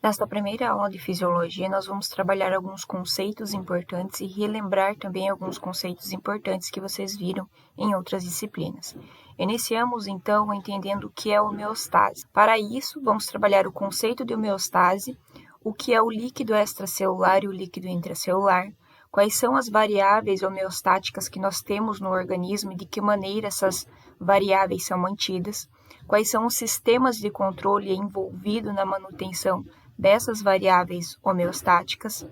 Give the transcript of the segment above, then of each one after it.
Nesta primeira aula de fisiologia, nós vamos trabalhar alguns conceitos importantes e relembrar também alguns conceitos importantes que vocês viram em outras disciplinas. Iniciamos, então, entendendo o que é homeostase. Para isso, vamos trabalhar o conceito de homeostase, o que é o líquido extracelular e o líquido intracelular, quais são as variáveis homeostáticas que nós temos no organismo e de que maneira essas variáveis são mantidas, quais são os sistemas de controle envolvidos na manutenção dessas variáveis homeostáticas,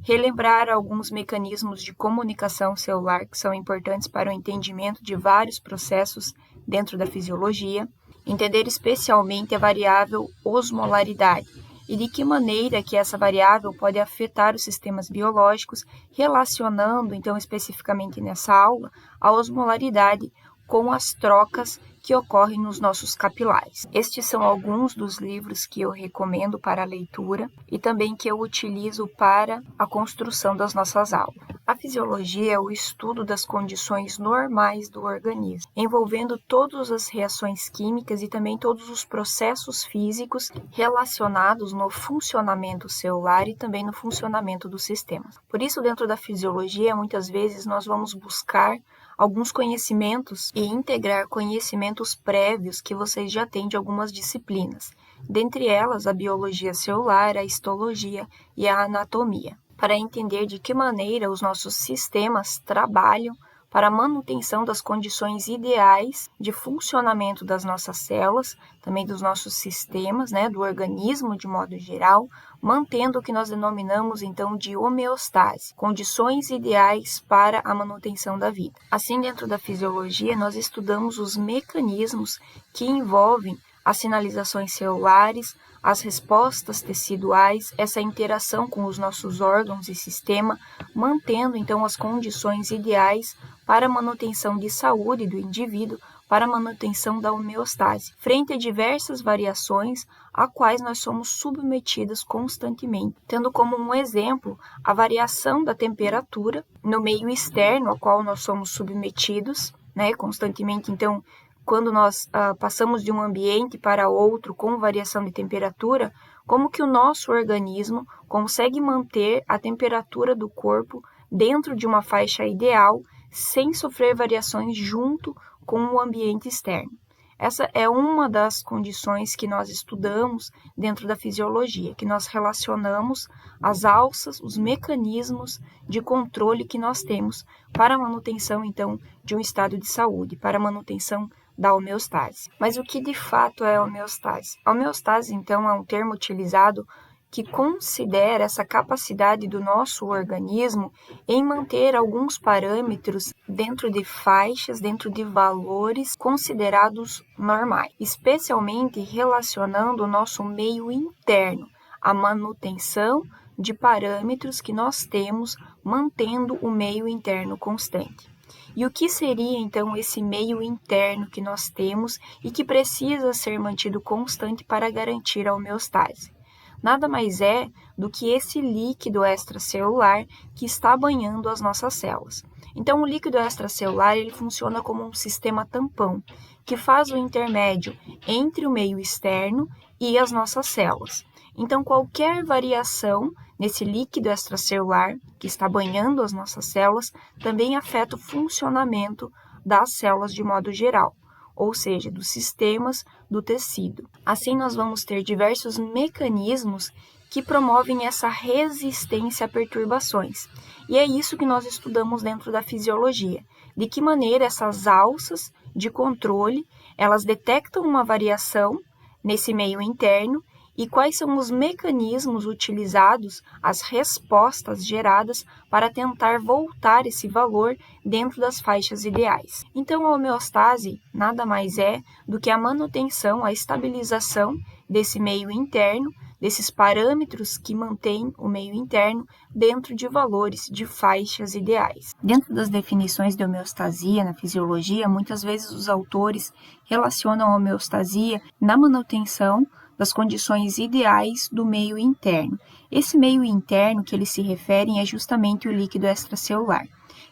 relembrar alguns mecanismos de comunicação celular que são importantes para o entendimento de vários processos dentro da fisiologia, entender especialmente a variável osmolaridade e de que maneira que essa variável pode afetar os sistemas biológicos, relacionando, então, especificamente nessa aula, a osmolaridade com as trocas que ocorrem nos nossos capilares. Estes são alguns dos livros que eu recomendo para a leitura e também que eu utilizo para a construção das nossas aulas. A fisiologia é o estudo das condições normais do organismo, envolvendo todas as reações químicas e também todos os processos físicos relacionados no funcionamento celular e também no funcionamento dos sistemas. Por isso, dentro da fisiologia, muitas vezes nós vamos buscar alguns conhecimentos e integrar conhecimentos prévios que vocês já têm de algumas disciplinas, dentre elas a biologia celular, a histologia e a anatomia, para entender de que maneira os nossos sistemas trabalham para a manutenção das condições ideais de funcionamento das nossas células, também dos nossos sistemas, do organismo de modo geral, mantendo o que nós denominamos então de homeostase, condições ideais para a manutenção da vida. Assim, dentro da fisiologia, nós estudamos os mecanismos que envolvem as sinalizações celulares, as respostas teciduais, essa interação com os nossos órgãos e sistema, mantendo então as condições ideais para a manutenção de saúde do indivíduo, para a manutenção da homeostase, frente a diversas variações a quais nós somos submetidas constantemente, tendo como um exemplo a variação da temperatura no meio externo ao qual nós somos submetidos, constantemente. Então, quando nós passamos de um ambiente para outro com variação de temperatura, como que o nosso organismo consegue manter a temperatura do corpo dentro de uma faixa ideal, sem sofrer variações junto com o ambiente externo. Essa é uma das condições que nós estudamos dentro da fisiologia, que nós relacionamos as alças, os mecanismos de controle que nós temos para a manutenção, então, de um estado de saúde, para a manutenção da homeostase. Mas o que de fato é a homeostase? A homeostase, então, é um termo utilizado que considera essa capacidade do nosso organismo em manter alguns parâmetros dentro de faixas, dentro de valores considerados normais, especialmente relacionando o nosso meio interno, a manutenção de parâmetros que nós temos mantendo o meio interno constante. E o que seria, então, esse meio interno que nós temos e que precisa ser mantido constante para garantir a homeostase? Nada mais é do que esse líquido extracelular que está banhando as nossas células. Então, o líquido extracelular ele funciona como um sistema tampão, que faz o intermédio entre o meio externo e as nossas células. Então, qualquer variação nesse líquido extracelular que está banhando as nossas células também afeta o funcionamento das células de modo geral, ou seja, dos sistemas do tecido. Assim, nós vamos ter diversos mecanismos que promovem essa resistência a perturbações. E é isso que nós estudamos dentro da fisiologia. De que maneira essas alças de controle, elas detectam uma variação nesse meio interno e quais são os mecanismos utilizados, as respostas geradas para tentar voltar esse valor dentro das faixas ideais. Então, a homeostase nada mais é do que a manutenção, a estabilização desse meio interno, desses parâmetros que mantêm o meio interno dentro de valores de faixas ideais. Dentro das definições de homeostasia na fisiologia, muitas vezes os autores relacionam a homeostasia na manutenção das condições ideais do meio interno. Esse meio interno que eles se referem é justamente o líquido extracelular.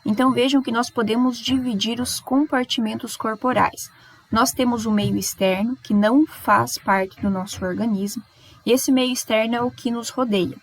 Então vejam que nós podemos dividir os compartimentos corporais. Nós temos o meio externo, que não faz parte do nosso organismo, E esse meio externo é o que nos rodeia.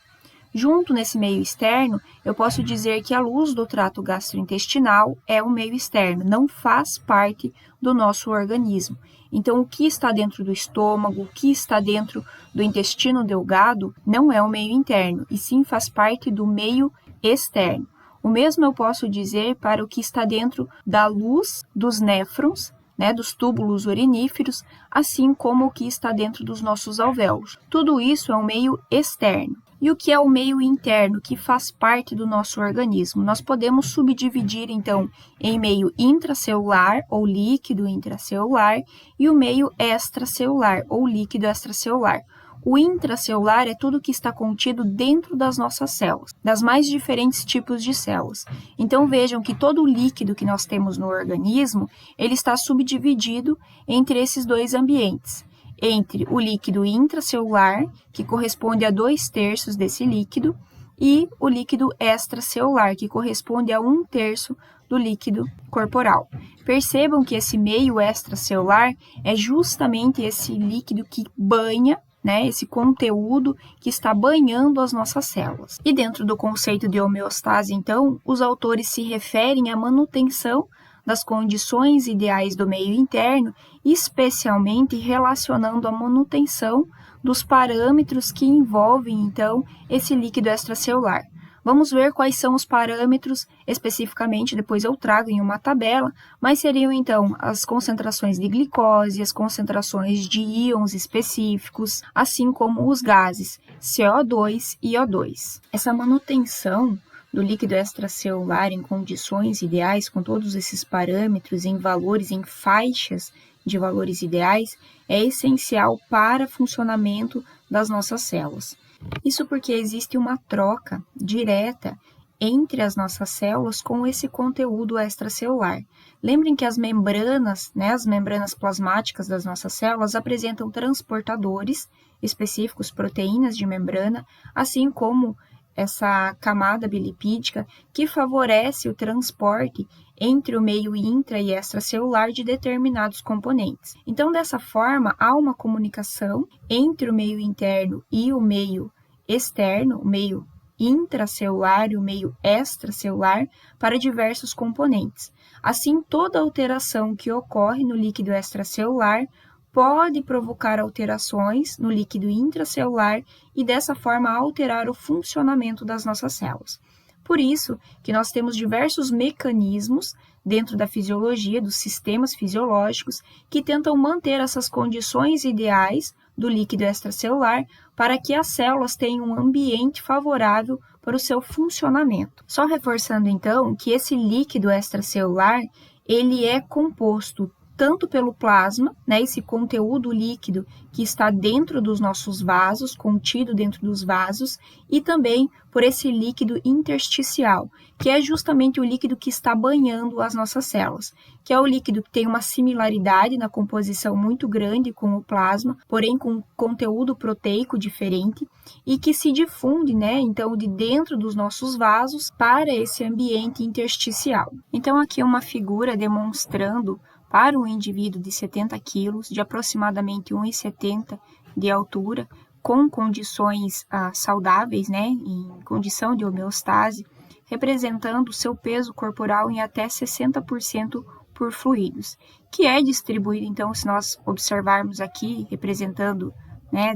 Junto nesse meio externo, eu posso dizer que a luz do trato gastrointestinal é o meio externo, não faz parte do nosso organismo. Então, o que está dentro do estômago, o que está dentro do intestino delgado, não é o meio interno, e sim faz parte do meio externo. O mesmo eu posso dizer para o que está dentro da luz dos néfrons, dos túbulos uriníferos, assim como o que está dentro dos nossos alvéolos. Tudo isso é um meio externo. E o que é o meio interno, que faz parte do nosso organismo? Nós podemos subdividir, então, em meio intracelular, ou líquido intracelular, e o meio extracelular, ou líquido extracelular. O intracelular é tudo que está contido dentro das nossas células, das mais diferentes tipos de células. Então, vejam que todo o líquido que nós temos no organismo, ele está subdividido entre esses dois ambientes. Entre o líquido intracelular, que corresponde a 2/3 desse líquido, e o líquido extracelular, que corresponde a 1/3 do líquido corporal. Percebam que esse meio extracelular é justamente esse líquido que banha, esse conteúdo que está banhando as nossas células. E dentro do conceito de homeostase, então, os autores se referem à manutenção das condições ideais do meio interno, especialmente relacionando a manutenção dos parâmetros que envolvem, então, esse líquido extracelular. Vamos ver quais são os parâmetros especificamente, depois eu trago em uma tabela, mas seriam, então, as concentrações de glicose, as concentrações de íons específicos, assim como os gases CO2 e O2. Essa manutenção do líquido extracelular em condições ideais, com todos esses parâmetros em valores, em faixas de valores ideais, é essencial para o funcionamento das nossas células. Isso porque existe uma troca direta entre as nossas células com esse conteúdo extracelular. Lembrem que as membranas plasmáticas das nossas células apresentam transportadores específicos, proteínas de membrana, assim como essa camada bilipídica que favorece o transporte entre o meio intra e extracelular de determinados componentes. Então, dessa forma, há uma comunicação entre o meio interno e o meio externo, o meio intracelular e o meio extracelular para diversos componentes. Assim, toda alteração que ocorre no líquido extracelular pode provocar alterações no líquido intracelular e, dessa forma, alterar o funcionamento das nossas células. Por isso que nós temos diversos mecanismos dentro da fisiologia, dos sistemas fisiológicos, que tentam manter essas condições ideais do líquido extracelular para que as células tenham um ambiente favorável para o seu funcionamento. Só reforçando, então, que esse líquido extracelular, ele é composto tanto pelo plasma, esse conteúdo líquido que está dentro dos nossos vasos, contido dentro dos vasos, e também por esse líquido intersticial, que é justamente o líquido que está banhando as nossas células, que é o líquido que tem uma similaridade na composição muito grande com o plasma, porém com conteúdo proteico diferente, e que se difunde, então, de dentro dos nossos vasos para esse ambiente intersticial. Então, aqui é uma figura demonstrando para um indivíduo de 70 quilos, de aproximadamente 1,70 de altura, com condições saudáveis, em condição de homeostase, representando o seu peso corporal em até 60% por fluidos, que é distribuído, então, se nós observarmos aqui, representando,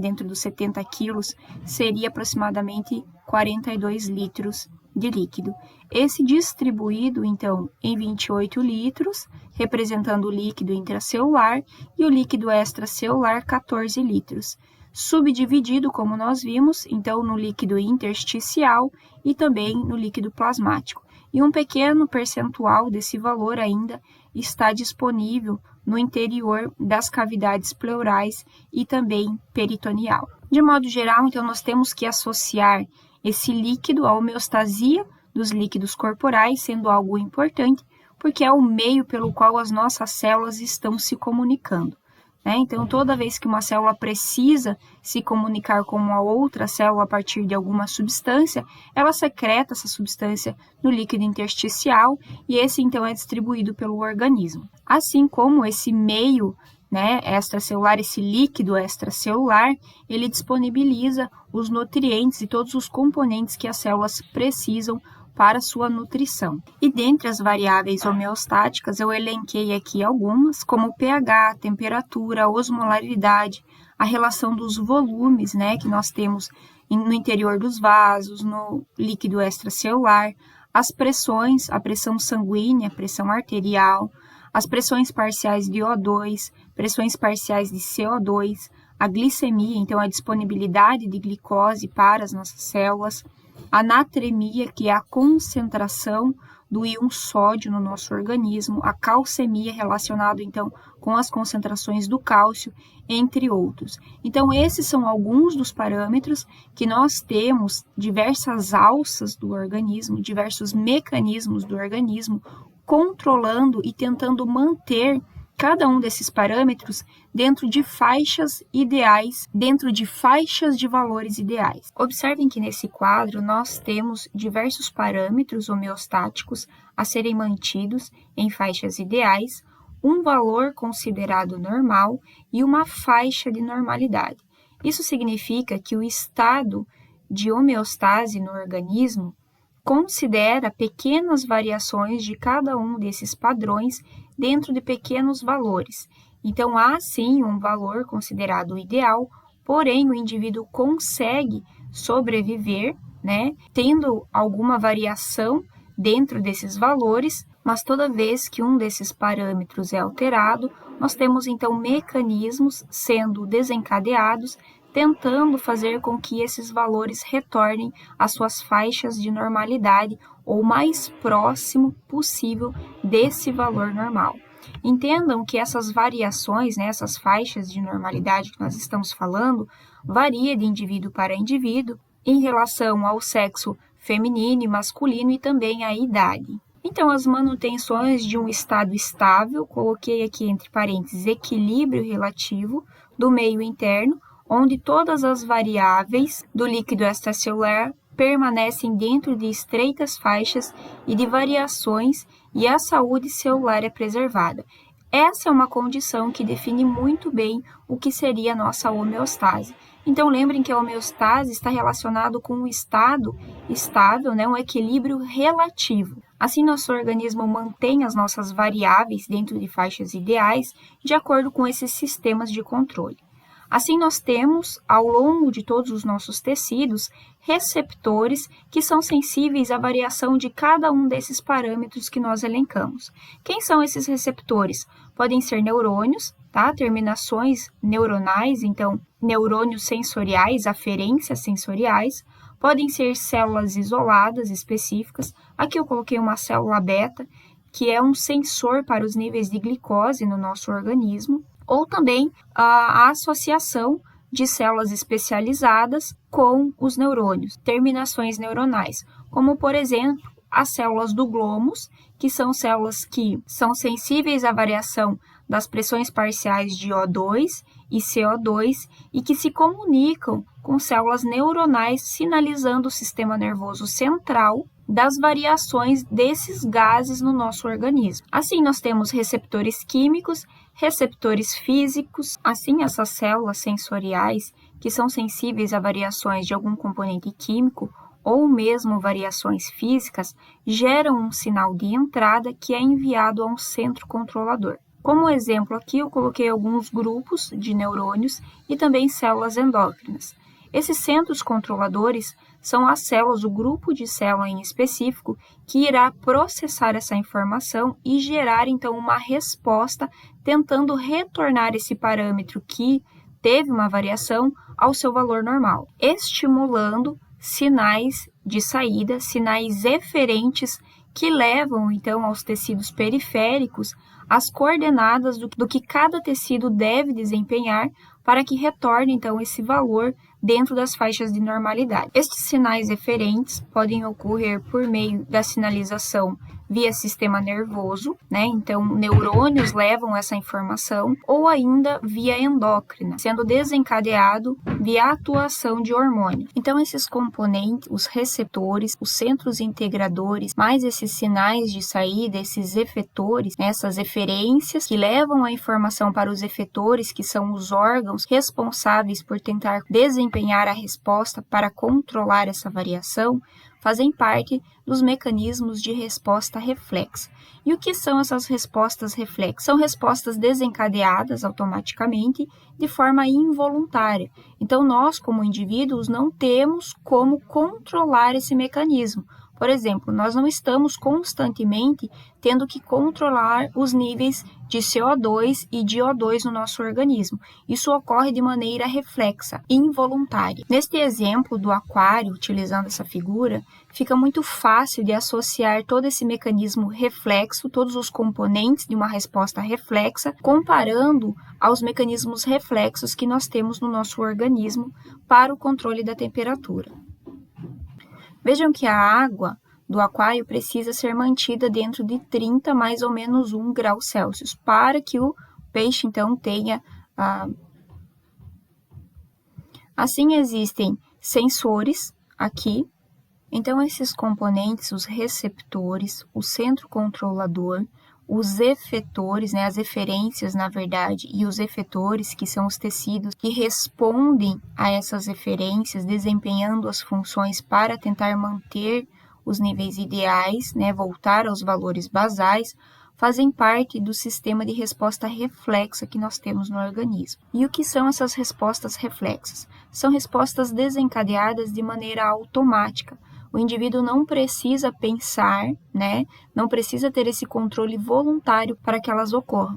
dentro dos 70 quilos, seria aproximadamente 42 litros de líquido. Esse distribuído, então, em 28 litros, representando o líquido intracelular, e o líquido extracelular, 14 litros. Subdividido, como nós vimos, então, no líquido intersticial e também no líquido plasmático. E um pequeno percentual desse valor ainda está disponível no interior das cavidades pleurais e também peritoneal. De modo geral, então, nós temos que associar esse líquido à homeostasia dos líquidos corporais, sendo algo importante, porque é o meio pelo qual as nossas células estão se comunicando. Então, toda vez que uma célula precisa se comunicar com uma outra célula a partir de alguma substância, ela secreta essa substância no líquido intersticial e esse, então, é distribuído pelo organismo. Assim como esse meio né, extracelular, esse líquido extracelular, ele disponibiliza os nutrientes e todos os componentes que as células precisam para sua nutrição. E dentre as variáveis homeostáticas, eu elenquei aqui algumas, como o pH, temperatura, osmolaridade, a relação dos volumes, né, que nós temos no interior dos vasos, no líquido extracelular, as pressões, a pressão sanguínea, a pressão arterial, as pressões parciais de O2, pressões parciais de CO2, a glicemia, então a disponibilidade de glicose para as nossas células, a natremia, que é a concentração do íon sódio no nosso organismo, a calcemia relacionado então com as concentrações do cálcio, entre outros. Então esses são alguns dos parâmetros que nós temos diversas alças do organismo, diversos mecanismos do organismo controlando e tentando manter cada um desses parâmetros dentro de faixas ideais, dentro de faixas de valores ideais. Observem que nesse quadro nós temos diversos parâmetros homeostáticos a serem mantidos em faixas ideais, um valor considerado normal e uma faixa de normalidade. Isso significa que o estado de homeostase no organismo considera pequenas variações de cada um desses padrões dentro de pequenos valores. Então, há sim um valor considerado ideal, porém o indivíduo consegue sobreviver, né, tendo alguma variação dentro desses valores, mas toda vez que um desses parâmetros é alterado, nós temos então mecanismos sendo desencadeados, tentando fazer com que esses valores retornem às suas faixas de normalidade ou mais próximo possível desse valor normal. Entendam que essas variações, né, essas faixas de normalidade que nós estamos falando, varia de indivíduo para indivíduo em relação ao sexo feminino e masculino e também à idade. Então, as manutenções de um estado estável, coloquei aqui entre parênteses equilíbrio relativo do meio interno, onde todas as variáveis do líquido extracelular permanecem dentro de estreitas faixas e de variações e a saúde celular é preservada. Essa é uma condição que define muito bem o que seria a nossa homeostase. Então, lembrem que a homeostase está relacionado com um estado estável, né, um equilíbrio relativo. Assim, nosso organismo mantém as nossas variáveis dentro de faixas ideais de acordo com esses sistemas de controle. Assim, nós temos, ao longo de todos os nossos tecidos, receptores que são sensíveis à variação de cada um desses parâmetros que nós elencamos. Quem são esses receptores? Podem ser neurônios, tá? Terminações neuronais, então, neurônios sensoriais, aferências sensoriais, podem ser células isoladas específicas. Aqui eu coloquei uma célula beta, que é um sensor para os níveis de glicose no nosso organismo, ou também a associação de células especializadas com os neurônios, terminações neuronais, como, por exemplo, as células do glômus, que são células que são sensíveis à variação das pressões parciais de O2 e CO2 e que se comunicam com células neuronais, sinalizando o sistema nervoso central das variações desses gases no nosso organismo. Assim, nós temos receptores químicos, receptores físicos. Assim, essas células sensoriais, que são sensíveis a variações de algum componente químico ou mesmo variações físicas, geram um sinal de entrada que é enviado a um centro controlador. Como exemplo aqui, eu coloquei alguns grupos de neurônios e também células endócrinas. Esses centros controladores são as células, o grupo de célula em específico, que irá processar essa informação e gerar, então, uma resposta tentando retornar esse parâmetro que teve uma variação ao seu valor normal, estimulando sinais de saída, sinais eferentes que levam, então, aos tecidos periféricos as coordenadas do que cada tecido deve desempenhar para que retorne, então, esse valor dentro das faixas de normalidade. Estes sinais eferentes podem ocorrer por meio da sinalização via sistema nervoso, né? Então, neurônios levam essa informação, ou ainda via endócrina, sendo desencadeado via atuação de hormônio. Então, esses componentes, os receptores, os centros integradores, mais esses sinais de saída, esses efetores, né? Essas eferências que levam a informação para os efetores, que são os órgãos responsáveis por tentar desempenhar a resposta para controlar essa variação, fazem parte dos mecanismos de resposta reflexa. E o que são essas respostas reflexas? São respostas desencadeadas automaticamente de forma involuntária. Então, nós, como indivíduos, não temos como controlar esse mecanismo. Por exemplo, nós não estamos constantemente tendo que controlar os níveis de CO2 e de O2 no nosso organismo. Isso ocorre de maneira reflexa, involuntária. Neste exemplo do aquário, utilizando essa figura, fica muito fácil de associar todo esse mecanismo reflexo, todos os componentes de uma resposta reflexa, comparando aos mecanismos reflexos que nós temos no nosso organismo para o controle da temperatura. Vejam que a água do aquário precisa ser mantida dentro de 30 mais ou menos 1 grau Celsius, para que o peixe, então, tenha... Assim, existem sensores aqui. Então, esses componentes, os receptores, o centro controlador, os efetores, né, as eferências, na verdade, e os efetores, que são os tecidos que respondem a essas eferências, desempenhando as funções para tentar manter os níveis ideais, né, voltar aos valores basais, fazem parte do sistema de resposta reflexa que nós temos no organismo. E o que são essas respostas reflexas? São respostas desencadeadas de maneira automática. O indivíduo não precisa pensar, né? Não precisa ter esse controle voluntário para que elas ocorram.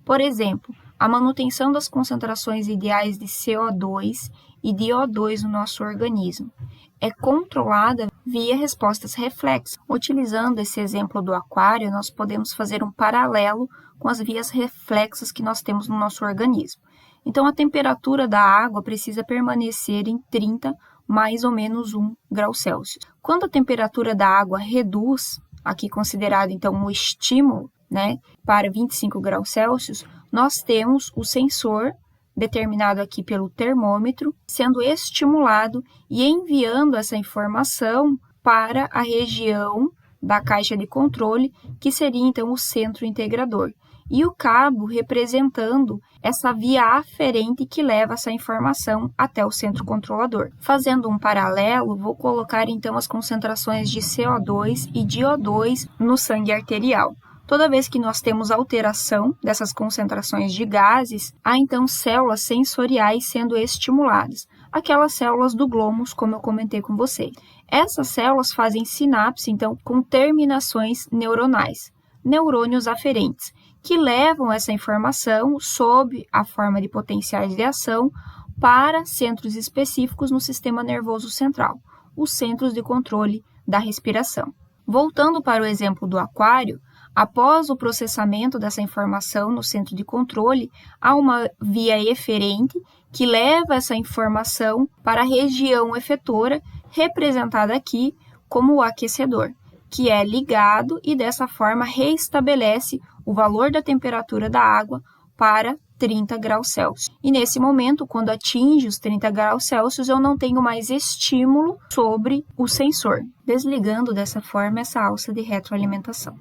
Por exemplo, a manutenção das concentrações ideais de CO2 e de O2 no nosso organismo é controlada via respostas reflexas. Utilizando esse exemplo do aquário, nós podemos fazer um paralelo com as vias reflexas que nós temos no nosso organismo. Então, a temperatura da água precisa permanecer em 30 mais ou menos 1 grau Celsius. Quando a temperatura da água reduz, aqui considerado então um estímulo, né, para 25 graus Celsius, nós temos o sensor, determinado aqui pelo termômetro, sendo estimulado e enviando essa informação para a região da caixa de controle, que seria então o centro integrador. E o cabo representando essa via aferente que leva essa informação até o centro controlador. Fazendo um paralelo, vou colocar então as concentrações de CO2 e de O2 no sangue arterial. Toda vez que nós temos alteração dessas concentrações de gases, há então células sensoriais sendo estimuladas, aquelas células do glômus, como eu comentei com vocês. Essas células fazem sinapse, então, com terminações neuronais, neurônios aferentes, que levam essa informação sob a forma de potenciais de ação para centros específicos no sistema nervoso central, os centros de controle da respiração. Voltando para o exemplo do aquário, após o processamento dessa informação no centro de controle, há uma via eferente que leva essa informação para a região efetora, representada aqui como o aquecedor, que é ligado e dessa forma reestabelece o valor da temperatura da água para 30 graus Celsius. E nesse momento, quando atinge os 30 graus Celsius, eu não tenho mais estímulo sobre o sensor, desligando dessa forma essa alça de retroalimentação.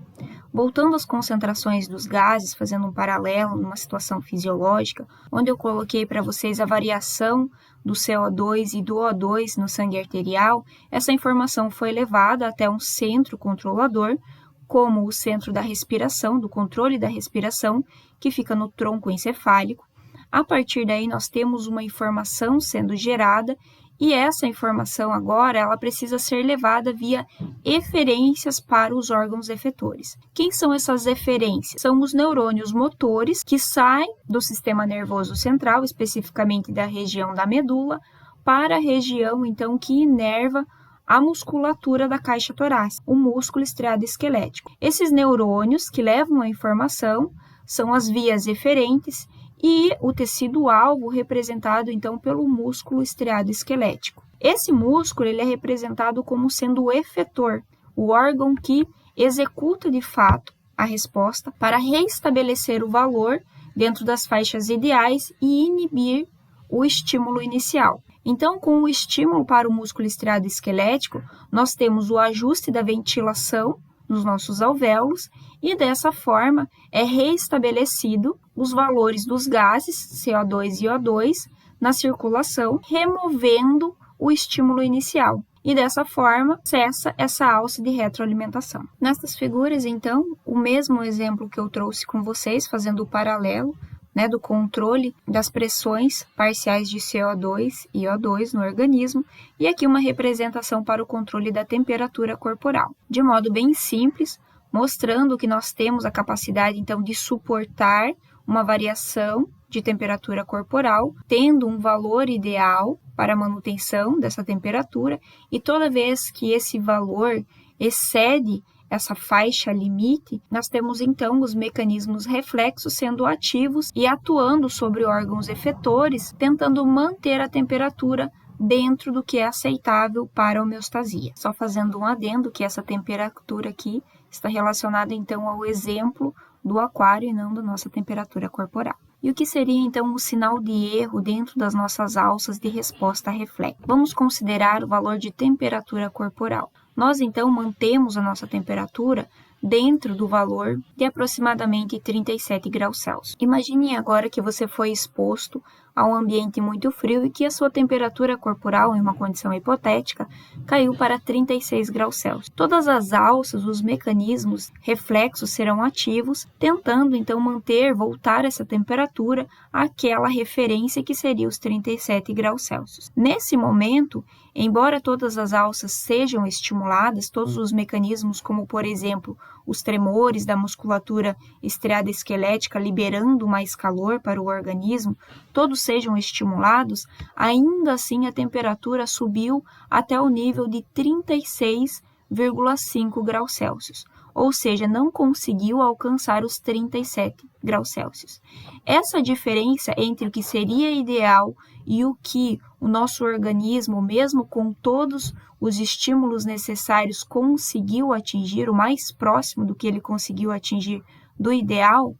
Voltando às concentrações dos gases, fazendo um paralelo numa situação fisiológica, onde eu coloquei para vocês a variação do CO2 e do O2 no sangue arterial, essa informação foi levada até um centro controlador, como o centro da respiração, do controle da respiração, que fica no tronco encefálico. A partir daí, nós temos uma informação sendo gerada e essa informação agora ela precisa ser levada via eferências para os órgãos efetores. Quem são essas eferências? São os neurônios motores que saem do sistema nervoso central, especificamente da região da medula, para a região então que inerva a musculatura da caixa torácica, o músculo estriado esquelético. Esses neurônios que levam a informação são as vias eferentes e o tecido-alvo representado, então, pelo músculo estriado esquelético. Esse músculo ele é representado como sendo o efetor, o órgão que executa, de fato, a resposta para restabelecer o valor dentro das faixas ideais e inibir o estímulo inicial. Então, com o estímulo para o músculo estriado esquelético, nós temos o ajuste da ventilação nos nossos alvéolos e, dessa forma, é restabelecido os valores dos gases CO2 e O2 na circulação, removendo o estímulo inicial. E, dessa forma, cessa essa alça de retroalimentação. Nestas figuras, então, o mesmo exemplo que eu trouxe com vocês, fazendo o paralelo, do controle das pressões parciais de CO2 e O2 no organismo, e aqui uma representação para o controle da temperatura corporal. De modo bem simples, mostrando que nós temos a capacidade, então, de suportar uma variação de temperatura corporal, tendo um valor ideal para a manutenção dessa temperatura, e toda vez que esse valor excede essa faixa limite, nós temos então os mecanismos reflexos sendo ativos e atuando sobre órgãos efetores, tentando manter a temperatura dentro do que é aceitável para a homeostasia. Só fazendo um adendo que essa temperatura aqui está relacionada então ao exemplo do aquário e não da nossa temperatura corporal. E o que seria então o sinal de erro dentro das nossas alças de resposta a reflexo? Vamos considerar o valor de temperatura corporal. Nós então mantemos a nossa temperatura dentro do valor de aproximadamente 37 graus Celsius. Imagine agora que você foi exposto a um ambiente muito frio e que a sua temperatura corporal, em uma condição hipotética, caiu para 36 graus Celsius. Todas as alças, os mecanismos reflexos serão ativos, tentando então voltar essa temperatura àquela referência que seria os 37 graus Celsius. Nesse momento, embora todas as alças sejam estimuladas, todos os mecanismos, como por exemplo, os tremores da musculatura estriada esquelética liberando mais calor para o organismo, todos sejam estimulados, ainda assim a temperatura subiu até o nível de 36,5 graus Celsius, ou seja, não conseguiu alcançar os 37 graus Celsius. Essa diferença entre o que seria ideal e o que o nosso organismo, mesmo com todos os estímulos necessários, conseguiu atingir, o mais próximo do que ele conseguiu atingir do ideal,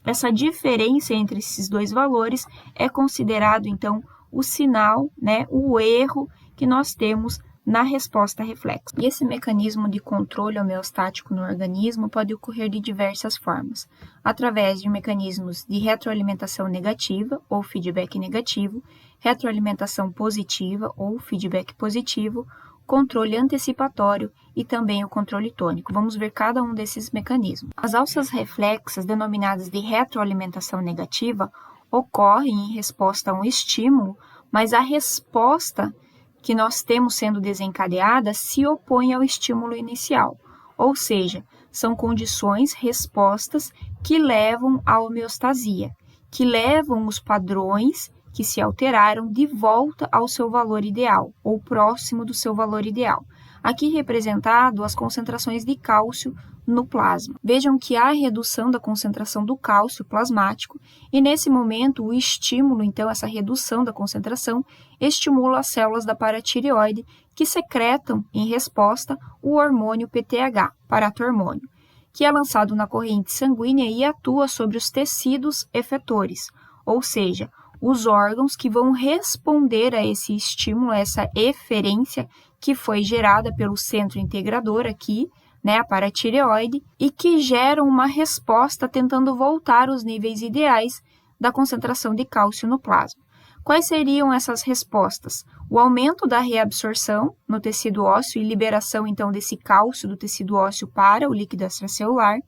essa diferença entre esses dois valores é considerado, então, o sinal, o erro que nós temos na resposta reflexa. E esse mecanismo de controle homeostático no organismo pode ocorrer de diversas formas, através de mecanismos de retroalimentação negativa ou feedback negativo, retroalimentação positiva ou feedback positivo, controle antecipatório e também o controle tônico. Vamos ver cada um desses mecanismos. As alças reflexas, denominadas de retroalimentação negativa, ocorrem em resposta a um estímulo, mas a resposta que nós temos sendo desencadeada se opõe ao estímulo inicial, ou seja, são condições, respostas que levam à homeostasia, que levam os padrões que se alteraram de volta ao seu valor ideal, ou próximo do seu valor ideal. Aqui representado as concentrações de cálcio no plasma. Vejam que há redução da concentração do cálcio plasmático e nesse momento o estímulo, então essa redução da concentração, estimula as células da paratireoide que secretam em resposta o hormônio PTH, paratormônio, que é lançado na corrente sanguínea e atua sobre os tecidos efetores, ou seja, os órgãos que vão responder a esse estímulo, a essa eferência que foi gerada pelo centro integrador aqui, a paratireoide, e que geram uma resposta tentando voltar aos níveis ideais da concentração de cálcio no plasma. Quais seriam essas respostas? O aumento da reabsorção no tecido ósseo e liberação, então, desse cálcio do tecido ósseo para o líquido extracelular,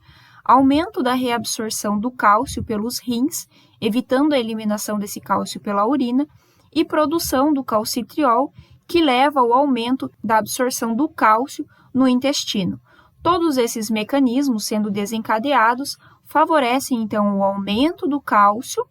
aumento da reabsorção do cálcio pelos rins, evitando a eliminação desse cálcio pela urina, e produção do calcitriol, que leva ao aumento da absorção do cálcio no intestino. Todos esses mecanismos sendo desencadeados favorecem, então, o aumento do cálcio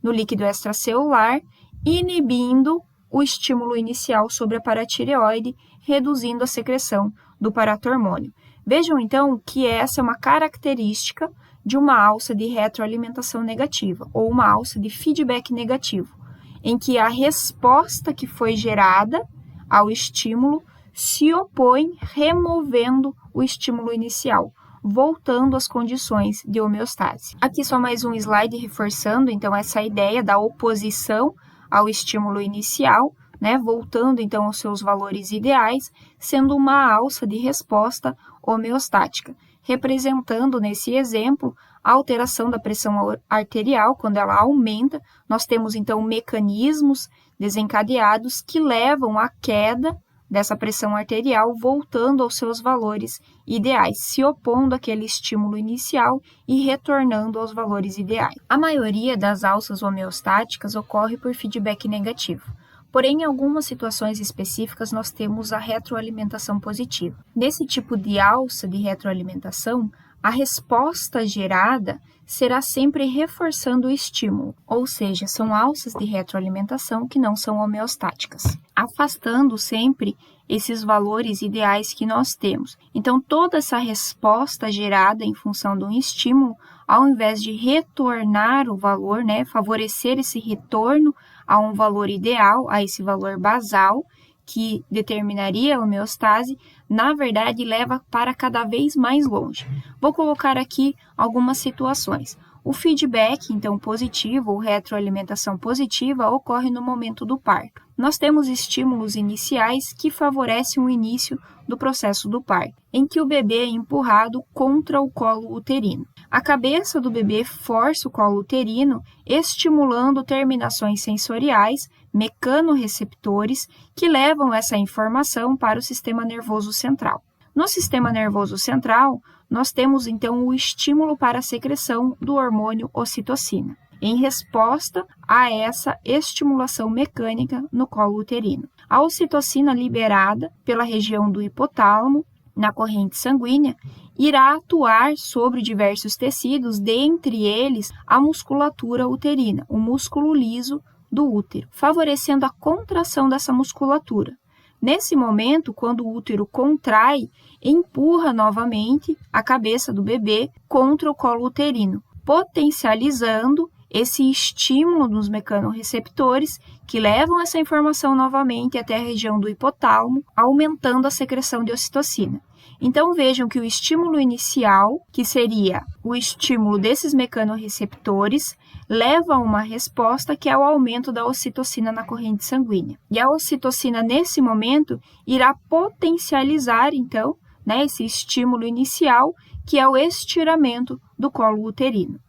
no líquido extracelular, inibindo o estímulo inicial sobre a paratireoide, reduzindo a secreção do paratormônio. Vejam, então, que essa é uma característica de uma alça de retroalimentação negativa ou uma alça de feedback negativo, em que a resposta que foi gerada ao estímulo se opõe removendo o estímulo inicial, voltando às condições de homeostase. Aqui só mais um slide reforçando, então, essa ideia da oposição ao estímulo inicial, né, voltando, então, aos seus valores ideais, sendo uma alça de resposta homeostática, representando, nesse exemplo, a alteração da pressão arterial, quando ela aumenta, nós temos, então, mecanismos desencadeados que levam à queda dessa pressão arterial, voltando aos seus valores ideais, se opondo àquele estímulo inicial e retornando aos valores ideais. A maioria das alças homeostáticas ocorre por feedback negativo. Porém, em algumas situações específicas, nós temos a retroalimentação positiva. Nesse tipo de alça de retroalimentação, a resposta gerada será sempre reforçando o estímulo, ou seja, são alças de retroalimentação que não são homeostáticas, afastando sempre esses valores ideais que nós temos. Então, toda essa resposta gerada em função de um estímulo, ao invés de retornar o valor, né, favorecer esse retorno a um valor ideal, a esse valor basal, que determinaria a homeostase, na verdade, leva para cada vez mais longe. Vou colocar aqui algumas situações. O feedback, então, positivo ou retroalimentação positiva ocorre no momento do parto. Nós temos estímulos iniciais que favorecem o início do processo do parto, em que o bebê é empurrado contra o colo uterino. A cabeça do bebê força o colo uterino, estimulando terminações sensoriais, mecanorreceptores, que levam essa informação para o sistema nervoso central. No sistema nervoso central, nós temos então o estímulo para a secreção do hormônio ocitocina, em resposta a essa estimulação mecânica no colo uterino. A ocitocina liberada pela região do hipotálamo, na corrente sanguínea, irá atuar sobre diversos tecidos, dentre eles a musculatura uterina, o músculo liso do útero, favorecendo a contração dessa musculatura. Nesse momento, quando o útero contrai, empurra novamente a cabeça do bebê contra o colo uterino, potencializando esse estímulo nos mecanorreceptores que levam essa informação novamente até a região do hipotálamo, aumentando a secreção de ocitocina. Então, vejam que o estímulo inicial, que seria o estímulo desses mecanorreceptores, leva a uma resposta que é o aumento da ocitocina na corrente sanguínea. E a ocitocina, nesse momento, irá potencializar, então, né, esse estímulo inicial, que é o estiramento do colo uterino.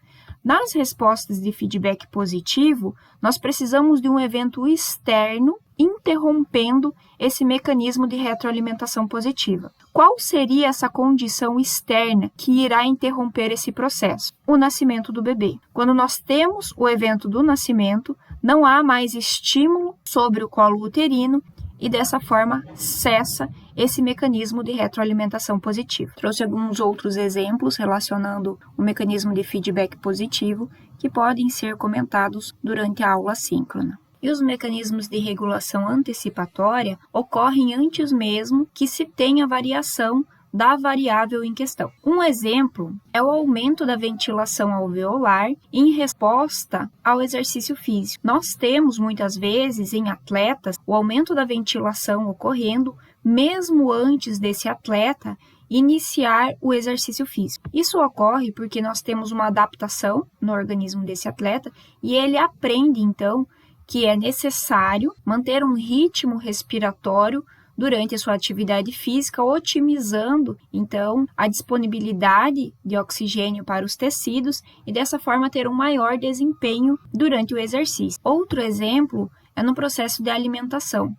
Nas respostas de feedback positivo, nós precisamos de um evento externo interrompendo esse mecanismo de retroalimentação positiva. Qual seria essa condição externa que irá interromper esse processo? O nascimento do bebê. Quando nós temos o evento do nascimento, não há mais estímulo sobre o colo uterino e dessa forma cessa esse mecanismo de retroalimentação positiva. Trouxe alguns outros exemplos relacionando o mecanismo de feedback positivo que podem ser comentados durante a aula síncrona. E os mecanismos de regulação antecipatória ocorrem antes mesmo que se tenha variação da variável em questão. Um exemplo é o aumento da ventilação alveolar em resposta ao exercício físico. Nós temos muitas vezes em atletas o aumento da ventilação ocorrendo mesmo antes desse atleta iniciar o exercício físico. Isso ocorre porque nós temos uma adaptação no organismo desse atleta e ele aprende então que é necessário manter um ritmo respiratório durante a sua atividade física, otimizando, então, a disponibilidade de oxigênio para os tecidos e, dessa forma, ter um maior desempenho durante o exercício. Outro exemplo é no processo de alimentação.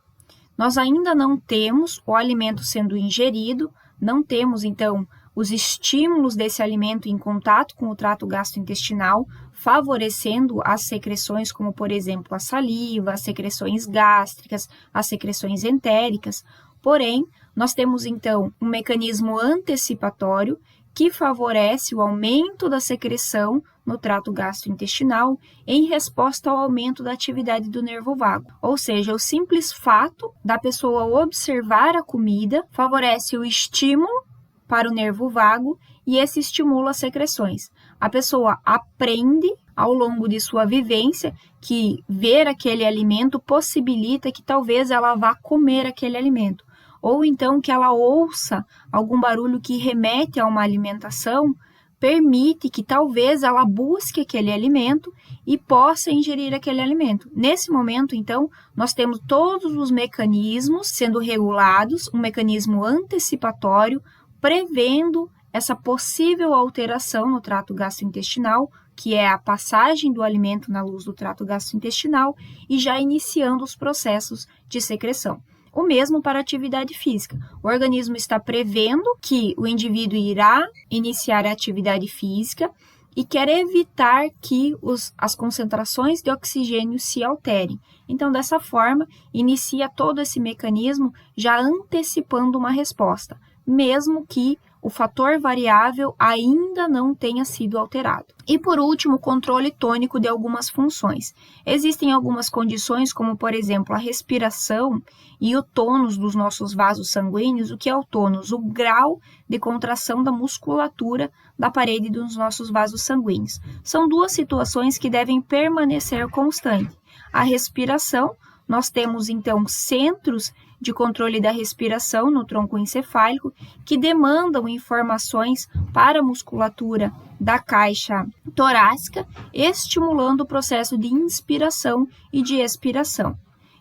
Nós ainda não temos o alimento sendo ingerido, não temos, então, os estímulos desse alimento em contato com o trato gastrointestinal, favorecendo as secreções como, por exemplo, a saliva, as secreções gástricas, as secreções entéricas. Porém, nós temos, então, um mecanismo antecipatório que favorece o aumento da secreção no trato gastrointestinal em resposta ao aumento da atividade do nervo vago. Ou seja, o simples fato da pessoa observar a comida favorece o estímulo para o nervo vago e esse estimula as secreções. A pessoa aprende ao longo de sua vivência que ver aquele alimento possibilita que talvez ela vá comer aquele alimento, ou então que ela ouça algum barulho que remete a uma alimentação, permite que talvez ela busque aquele alimento e possa ingerir aquele alimento. Nesse momento, então, nós temos todos os mecanismos sendo regulados, um mecanismo antecipatório, prevendo essa possível alteração no trato gastrointestinal, que é a passagem do alimento na luz do trato gastrointestinal e já iniciando os processos de secreção. O mesmo para a atividade física. O organismo está prevendo que o indivíduo irá iniciar a atividade física e quer evitar que as concentrações de oxigênio se alterem. Então, dessa forma, inicia todo esse mecanismo já antecipando uma resposta, mesmo que o fator variável ainda não tenha sido alterado. E por último, o controle tônico de algumas funções. Existem algumas condições, como por exemplo a respiração e o tônus dos nossos vasos sanguíneos. O que é o tônus? O grau de contração da musculatura da parede dos nossos vasos sanguíneos. São duas situações que devem permanecer constantes. A respiração, nós temos então centros de controle da respiração no tronco encefálico, que demandam informações para a musculatura da caixa torácica, estimulando o processo de inspiração e de expiração.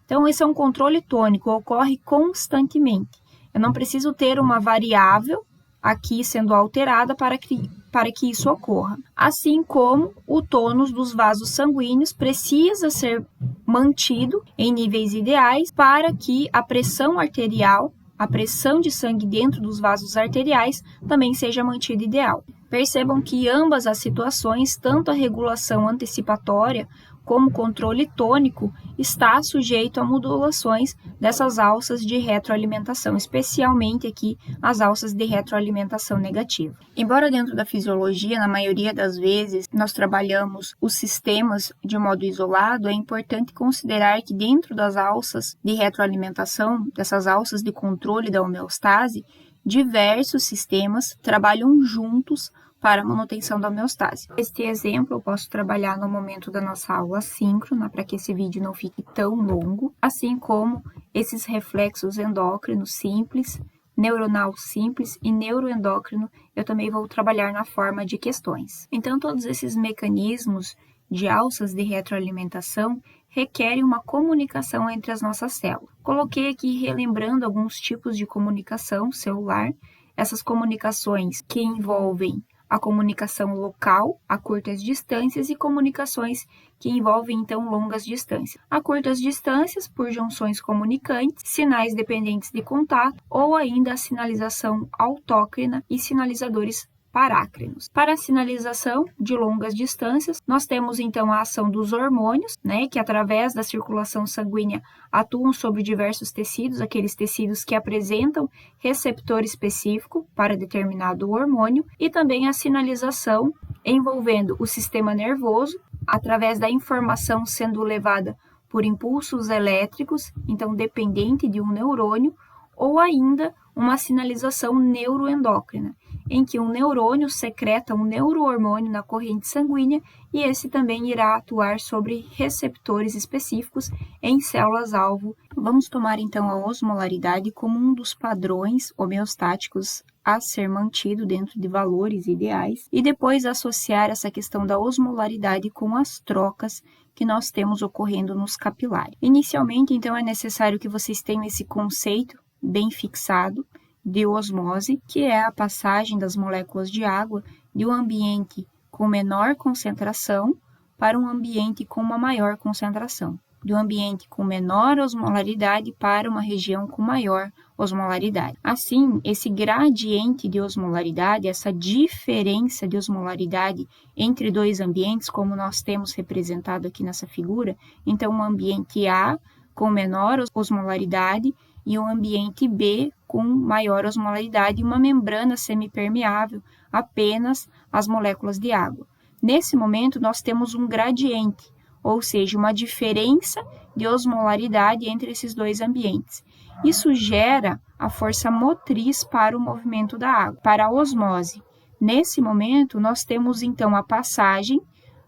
Então, esse é um controle tônico, ocorre constantemente. Eu não preciso ter uma variável aqui sendo alterada para que isso ocorra. Assim como o tônus dos vasos sanguíneos precisa ser mantido em níveis ideais para que a pressão arterial, a pressão de sangue dentro dos vasos arteriais, também seja mantida ideal. Percebam que ambas as situações, tanto a regulação antecipatória como o controle tônico, está sujeito a modulações dessas alças de retroalimentação, especialmente aqui as alças de retroalimentação negativa. Embora dentro da fisiologia, na maioria das vezes, nós trabalhamos os sistemas de modo isolado, é importante considerar que dentro das alças de retroalimentação, dessas alças de controle da homeostase, diversos sistemas trabalham juntos para a manutenção da homeostase. Este exemplo eu posso trabalhar no momento da nossa aula síncrona, para que esse vídeo não fique tão longo, assim como esses reflexos endócrinos simples, neuronal simples e neuroendócrino, eu também vou trabalhar na forma de questões. Então, todos esses mecanismos de alças de retroalimentação requerem uma comunicação entre as nossas células. Coloquei aqui relembrando alguns tipos de comunicação celular, essas comunicações que envolvem a comunicação local a curtas distâncias e comunicações que envolvem, então, longas distâncias. A curtas distâncias, por junções comunicantes, sinais dependentes de contato ou ainda a sinalização autócrina e sinalizadores parácrinos. Para a sinalização de longas distâncias, nós temos então a ação dos hormônios, que através da circulação sanguínea atuam sobre diversos tecidos, aqueles tecidos que apresentam receptor específico para determinado hormônio, e também a sinalização envolvendo o sistema nervoso, através da informação sendo levada por impulsos elétricos, então dependente de um neurônio, ou ainda uma sinalização neuroendócrina, em que um neurônio secreta um neurohormônio na corrente sanguínea e esse também irá atuar sobre receptores específicos em células-alvo. Vamos tomar então a osmolaridade como um dos padrões homeostáticos a ser mantido dentro de valores ideais e depois associar essa questão da osmolaridade com as trocas que nós temos ocorrendo nos capilares. Inicialmente, então, é necessário que vocês tenham esse conceito bem fixado de osmose, que é a passagem das moléculas de água de um ambiente com menor concentração para um ambiente com uma maior concentração, de um ambiente com menor osmolaridade para uma região com maior osmolaridade. Assim, esse gradiente de osmolaridade, essa diferença de osmolaridade entre dois ambientes, como nós temos representado aqui nessa figura, então um ambiente A com menor osmolaridade e um ambiente B com maior osmolaridade e uma membrana semipermeável, apenas as moléculas de água. Nesse momento, nós temos um gradiente, ou seja, uma diferença de osmolaridade entre esses dois ambientes. Isso gera a força motriz para o movimento da água. Para a osmose Nesse momento, nós temos então a passagem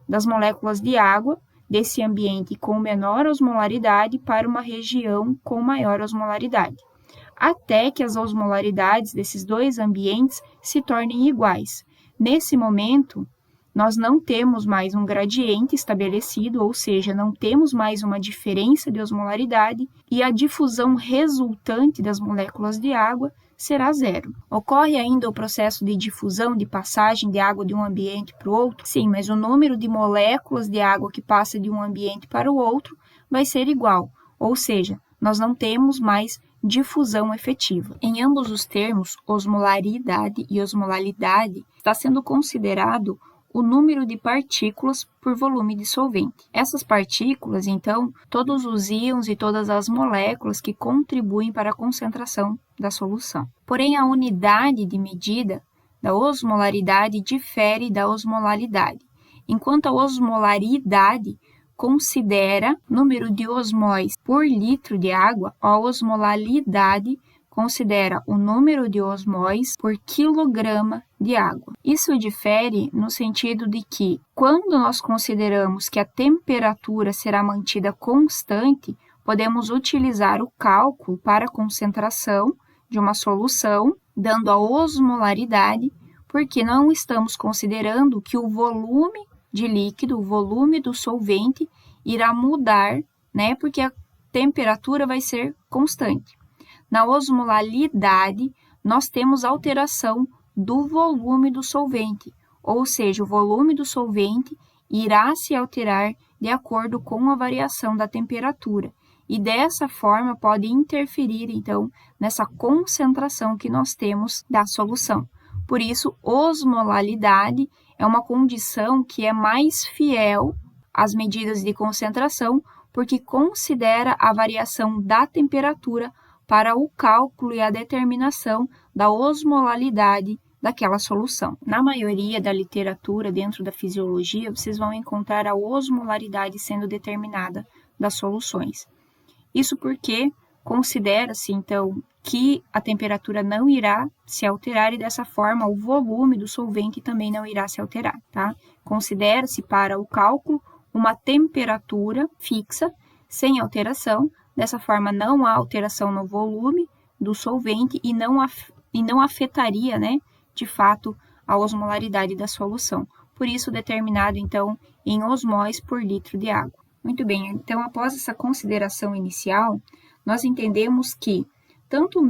das moléculas de água desse ambiente com menor osmolaridade para uma região com maior osmolaridade, até que as osmolaridades desses dois ambientes se tornem iguais. Nesse momento, nós não temos mais um gradiente estabelecido, ou seja, não temos mais uma diferença de osmolaridade e a difusão resultante das moléculas de água será zero. Ocorre ainda o processo de difusão, de passagem de água de um ambiente para o outro? Sim, mas o número de moléculas de água que passa de um ambiente para o outro vai ser igual, ou seja, nós não temos mais difusão efetiva. Em ambos os termos, osmolaridade e osmolalidade, está sendo considerado o número de partículas por volume de solvente. Essas partículas, então, todos os íons e todas as moléculas que contribuem para a concentração da solução. Porém, a unidade de medida da osmolaridade difere da osmolalidade, enquanto a osmolaridade considera número de osmóis por litro de água, a osmolalidade considera o número de osmóis por quilograma de água. Isso difere no sentido de que, quando nós consideramos que a temperatura será mantida constante, podemos utilizar o cálculo para a concentração de uma solução, dando a osmolaridade, porque não estamos considerando que o volume de líquido, o volume do solvente, irá mudar, né? Porque a temperatura vai ser constante. Na osmolalidade, nós temos alteração do volume do solvente, ou seja, o volume do solvente irá se alterar de acordo com a variação da temperatura, e dessa forma pode interferir, então, nessa concentração que nós temos da solução. Por isso, osmolalidade é uma condição que é mais fiel às medidas de concentração, porque considera a variação da temperatura para o cálculo e a determinação da osmolalidade daquela solução. Na maioria da literatura dentro da fisiologia, vocês vão encontrar a osmolaridade sendo determinada das soluções. Isso porque considera-se, então, que a temperatura não irá se alterar e, dessa forma, o volume do solvente também não irá se alterar, tá? Considera-se para o cálculo uma temperatura fixa, sem alteração. Dessa forma, não há alteração no volume do solvente e não afetaria, né, de fato, a osmolaridade da solução. Por isso, determinado, então, em osmóis por litro de água. Muito bem, então, após essa consideração inicial, nós entendemos que tanto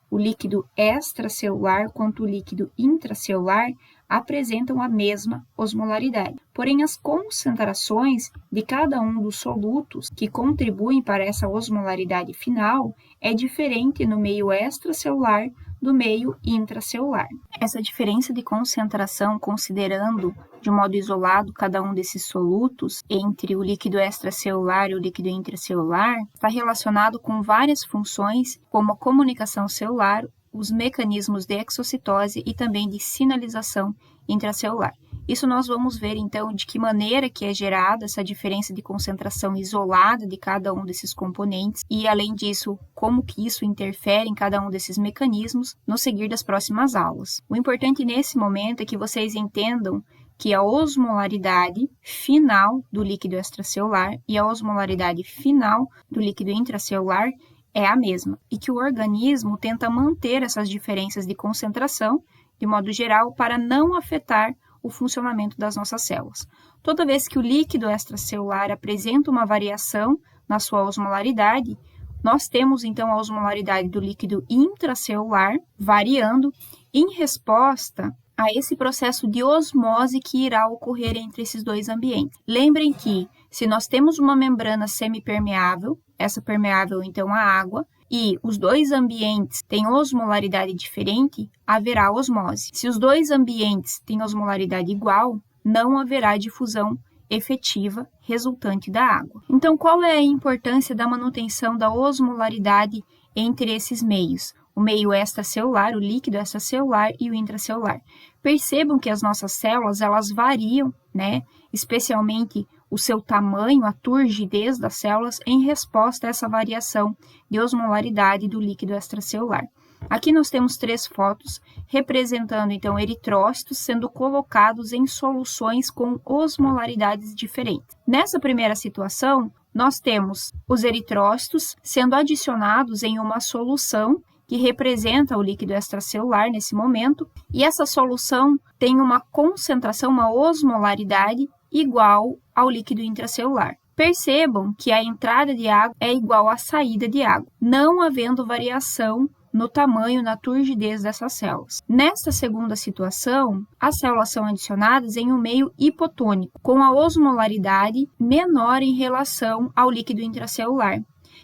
o líquido extracelular quanto o líquido intracelular apresentam a mesma osmolaridade. Porém, as concentrações de cada um dos solutos que contribuem para essa osmolaridade final é diferente no meio extracelular do meio intracelular. Essa diferença de concentração, considerando de modo isolado cada um desses solutos entre o líquido extracelular e o líquido intracelular, está relacionado com várias funções, como a comunicação celular, os mecanismos de exocitose e também de sinalização intracelular. Isso nós vamos ver, então, de que maneira que é gerada essa diferença de concentração isolada de cada um desses componentes e, além disso, como que isso interfere em cada um desses mecanismos no seguir das próximas aulas. O importante nesse momento é que vocês entendam que a osmolaridade final do líquido extracelular e a osmolaridade final do líquido intracelular é a mesma, e que o organismo tenta manter essas diferenças de concentração, de modo geral, para não afetar o funcionamento das nossas células. Toda vez que o líquido extracelular apresenta uma variação na sua osmolaridade, nós temos então a osmolaridade do líquido intracelular variando em resposta a esse processo de osmose que irá ocorrer entre esses dois ambientes. Lembrem que, se nós temos uma membrana semipermeável, essa permeável então a água, e os dois ambientes têm osmolaridade diferente, haverá osmose. Se os dois ambientes têm osmolaridade igual, não haverá difusão efetiva resultante da água. Então, qual é a importância da manutenção da osmolaridade entre esses meios? O meio extracelular, o líquido extracelular e o intracelular. Percebam que as nossas células, elas variam, né? Especialmente o seu tamanho, a turgidez das células, em resposta a essa variação de osmolaridade do líquido extracelular. Aqui nós temos 3 fotos representando, então, eritrócitos sendo colocados em soluções com osmolaridades diferentes. Nessa primeira situação, nós temos os eritrócitos sendo adicionados em uma solução que representa o líquido extracelular nesse momento, e essa solução tem uma concentração, uma osmolaridade igual ao líquido intracelular. Percebam que a entrada de água é igual à saída de água, não havendo variação no tamanho, na turgidez dessas células. Nesta segunda situação, as células são adicionadas em um meio hipotônico, com a osmolaridade menor em relação ao líquido intracelular.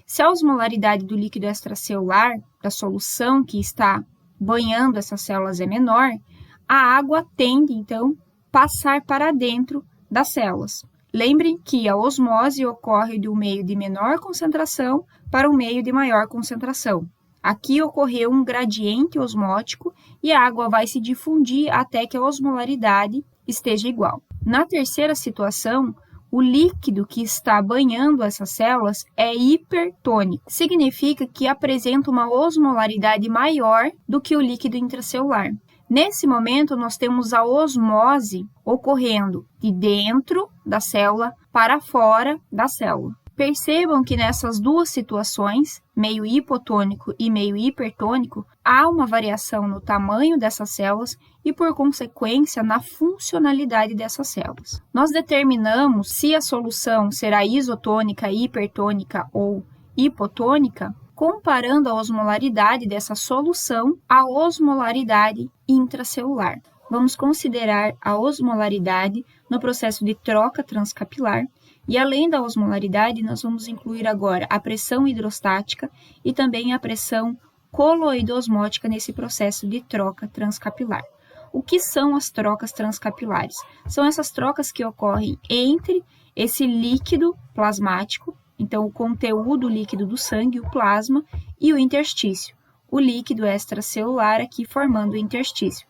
Se a osmolaridade do líquido extracelular, da solução que está banhando essas células, é menor, a água tende, então, passar para dentro das células. Lembrem que a osmose ocorre do meio de menor concentração para o meio de maior concentração. Aqui ocorreu um gradiente osmótico e a água vai se difundir até que a osmolaridade esteja igual. Na terceira situação, o líquido que está banhando essas células é hipertônico. Significa que apresenta uma osmolaridade maior do que o líquido intracelular. Nesse momento, nós temos a osmose ocorrendo de dentro da célula para fora da célula. Percebam que nessas duas situações, meio hipotônico e meio hipertônico, há uma variação no tamanho dessas células e, por consequência, na funcionalidade dessas células. Nós determinamos se a solução será isotônica, hipertônica ou hipotônica, comparando a osmolaridade dessa solução à osmolaridade intracelular. Vamos considerar a osmolaridade no processo de troca transcapilar. E além da osmolaridade, nós vamos incluir agora a pressão hidrostática e também a pressão coloidosmótica nesse processo de troca transcapilar. O que são as trocas transcapilares? São essas trocas que ocorrem entre esse líquido plasmático, então o conteúdo líquido do sangue, o plasma, e o interstício, o líquido extracelular aqui formando o interstício.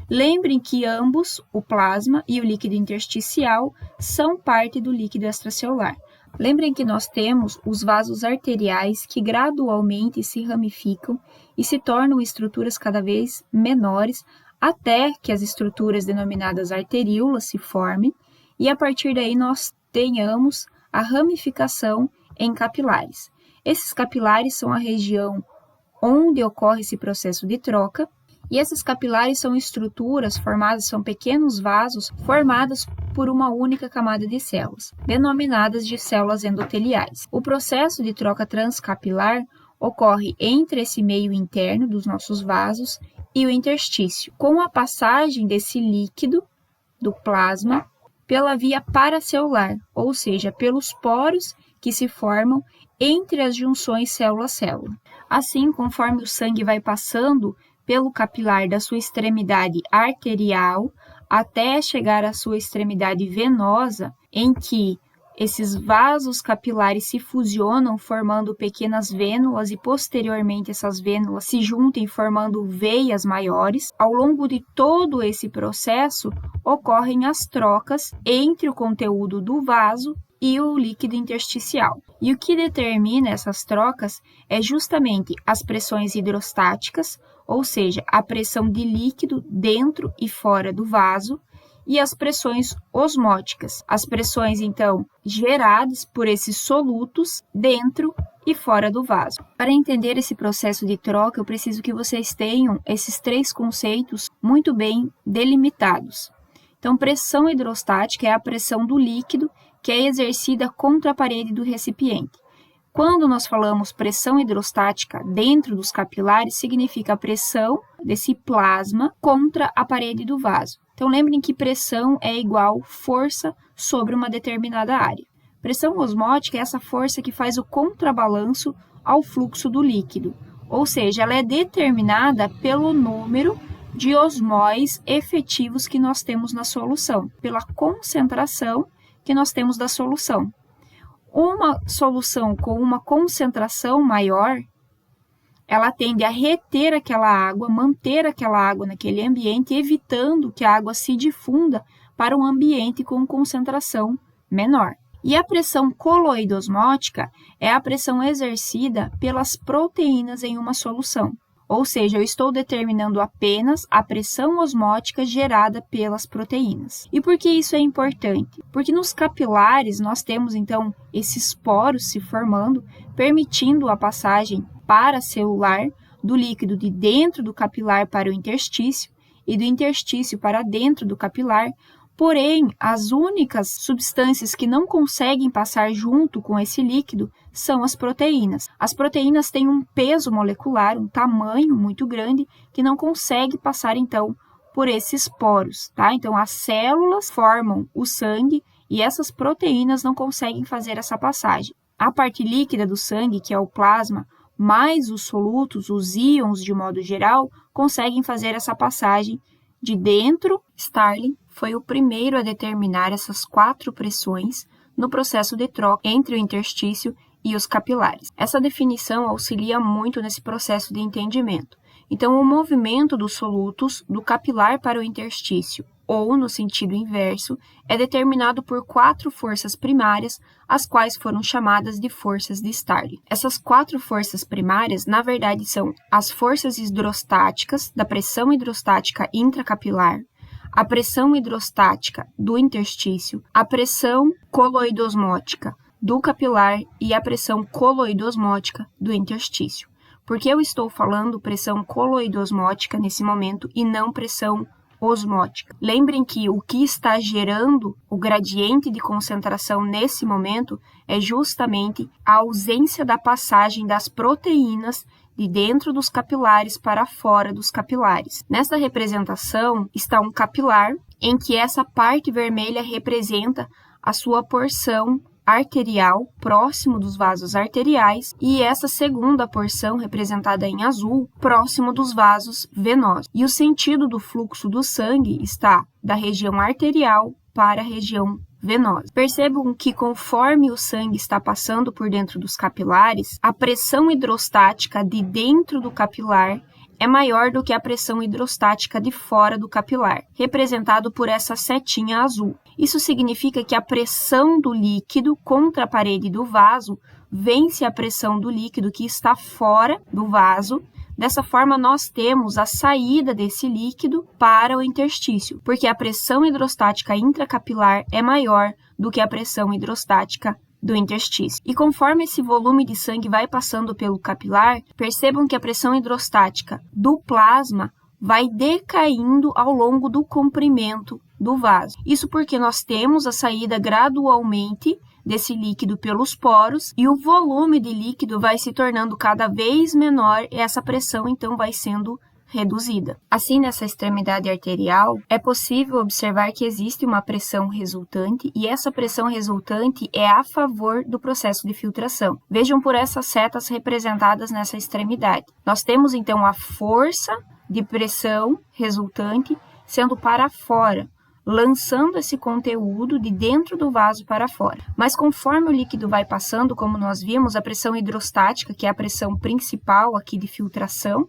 Lembrem que ambos, o plasma e o líquido intersticial, são parte do líquido extracelular. Lembrem que nós temos os vasos arteriais que gradualmente se ramificam e se tornam estruturas cada vez menores até que as estruturas denominadas arteríolas se formem e a partir daí nós tenhamos a ramificação em capilares. Esses capilares são a região onde ocorre esse processo de troca. E esses capilares são estruturas formadas, são pequenos vasos formados por uma única camada de células, denominadas de células endoteliais. O processo de troca transcapilar ocorre entre esse meio interno dos nossos vasos e o interstício, com a passagem desse líquido, do plasma, pela via paracelular, ou seja, pelos poros que se formam entre as junções célula-célula. Assim, conforme o sangue vai passando pelo capilar da sua extremidade arterial até chegar à sua extremidade venosa, em que esses vasos capilares se fusionam formando pequenas vênulas e posteriormente essas vênulas se juntem formando veias maiores. Ao longo de todo esse processo ocorrem as trocas entre o conteúdo do vaso e o líquido intersticial. E o que determina essas trocas é justamente as pressões hidrostáticas, ou seja, a pressão de líquido dentro e fora do vaso, e as pressões osmóticas, as pressões, então, geradas por esses solutos dentro e fora do vaso. Para entender esse processo de troca, eu preciso que vocês tenham esses 3 conceitos muito bem delimitados. Então, pressão hidrostática é a pressão do líquido que é exercida contra a parede do recipiente. Quando nós falamos pressão hidrostática dentro dos capilares, significa a pressão desse plasma contra a parede do vaso. Então, lembrem que pressão é igual força sobre uma determinada área. Pressão osmótica é essa força que faz o contrabalanço ao fluxo do líquido, ou seja, ela é determinada pelo número de osmóis efetivos que nós temos na solução, pela concentração que nós temos da solução. Uma solução com uma concentração maior, ela tende a reter aquela água, manter aquela água naquele ambiente, evitando que a água se difunda para um ambiente com concentração menor. E a pressão coloidosmótica é a pressão exercida pelas proteínas em uma solução. Ou seja, eu estou determinando apenas a pressão osmótica gerada pelas proteínas. E por que isso é importante? Porque nos capilares nós temos, então, esses poros se formando, permitindo a passagem paracelular do líquido de dentro do capilar para o interstício e do interstício para dentro do capilar. Porém, as únicas substâncias que não conseguem passar junto com esse líquido são as proteínas. As proteínas têm um peso molecular, um tamanho muito grande, que não consegue passar, então, por esses poros, tá? Então, as células formam o sangue e essas proteínas não conseguem fazer essa passagem. A parte líquida do sangue, que é o plasma, mais os solutos, os íons de modo geral, conseguem fazer essa passagem de dentro. Starling foi o primeiro a determinar essas 4 pressões no processo de troca entre o interstício e os capilares. Essa definição auxilia muito nesse processo de entendimento. Então, o movimento dos solutos do capilar para o interstício, ou no sentido inverso, é determinado por 4 forças primárias, as quais foram chamadas de forças de Starling. Essas 4 forças primárias, na verdade, são as forças hidrostáticas, da pressão hidrostática intracapilar, a pressão hidrostática do interstício, a pressão coloidosmótica do capilar e a pressão coloidosmótica do interstício. Por que eu estou falando pressão coloidosmótica nesse momento e não pressão osmótica? Lembrem que o que está gerando o gradiente de concentração nesse momento é justamente a ausência da passagem das proteínas de dentro dos capilares para fora dos capilares. Nesta representação está um capilar em que essa parte vermelha representa a sua porção arterial, próximo dos vasos arteriais, e essa segunda porção, representada em azul, próximo dos vasos venosos. E o sentido do fluxo do sangue está da região arterial para a região venosa. Percebam que conforme o sangue está passando por dentro dos capilares, a pressão hidrostática de dentro do capilar é maior do que a pressão hidrostática de fora do capilar, representado por essa setinha azul. Isso significa que a pressão do líquido contra a parede do vaso vence a pressão do líquido que está fora do vaso. Dessa forma, nós temos a saída desse líquido para o interstício, porque a pressão hidrostática intracapilar é maior do que a pressão hidrostática do interstício. E conforme esse volume de sangue vai passando pelo capilar, percebam que a pressão hidrostática do plasma vai decaindo ao longo do comprimento do vaso. Isso porque nós temos a saída gradualmente desse líquido pelos poros e o volume de líquido vai se tornando cada vez menor e essa pressão então vai sendo reduzida. Assim, nessa extremidade arterial, é possível observar que existe uma pressão resultante e essa pressão resultante é a favor do processo de filtração. Vejam por essas setas representadas nessa extremidade. Nós temos então a força de pressão resultante sendo para fora, lançando esse conteúdo de dentro do vaso para fora. Mas conforme o líquido vai passando, como nós vimos, a pressão hidrostática, que é a pressão principal aqui de filtração,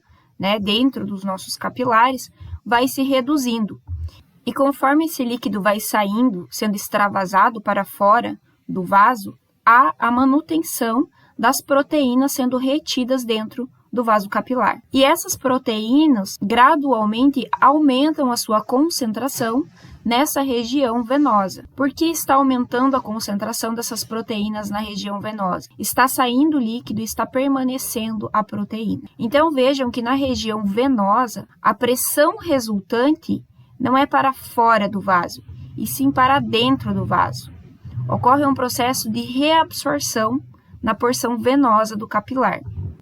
dentro dos nossos capilares, vai se reduzindo. E conforme esse líquido vai saindo, sendo extravasado para fora do vaso, há a manutenção das proteínas sendo retidas dentro do vaso capilar. E essas proteínas gradualmente aumentam a sua concentração nessa região venosa. Por que está aumentando a concentração dessas proteínas na região venosa? Está saindo líquido e está permanecendo a proteína. Então vejam que na região venosa, a pressão resultante não é para fora do vaso, e sim para dentro do vaso. Ocorre um processo de reabsorção na porção venosa do capilar.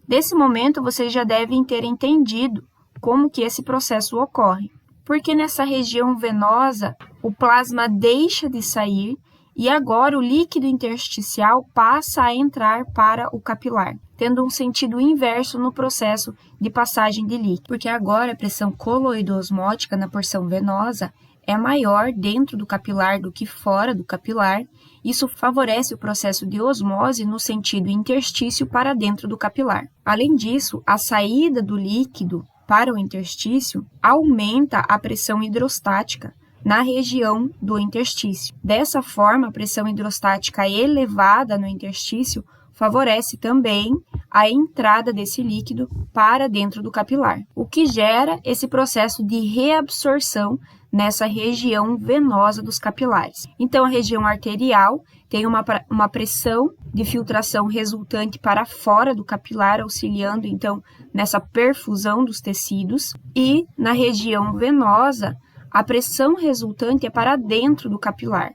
Desse momento, vocês já devem ter entendido como que esse processo ocorre. Porque nessa região venosa, o plasma deixa de sair e agora o líquido intersticial passa a entrar para o capilar, tendo um sentido inverso no processo de passagem de líquido. Porque agora a pressão coloidosmótica na porção venosa é maior dentro do capilar do que fora do capilar. Isso favorece o processo de osmose no sentido interstício para dentro do capilar. Além disso, a saída do líquido para o interstício aumenta a pressão hidrostática na região do interstício. Dessa forma, a pressão hidrostática elevada no interstício favorece também a entrada desse líquido para dentro do capilar, o que gera esse processo de reabsorção nessa região venosa dos capilares. Então, a região arterial tem uma pressão de filtração resultante para fora do capilar, auxiliando, então, nessa perfusão dos tecidos. E, na região venosa, a pressão resultante é para dentro do capilar.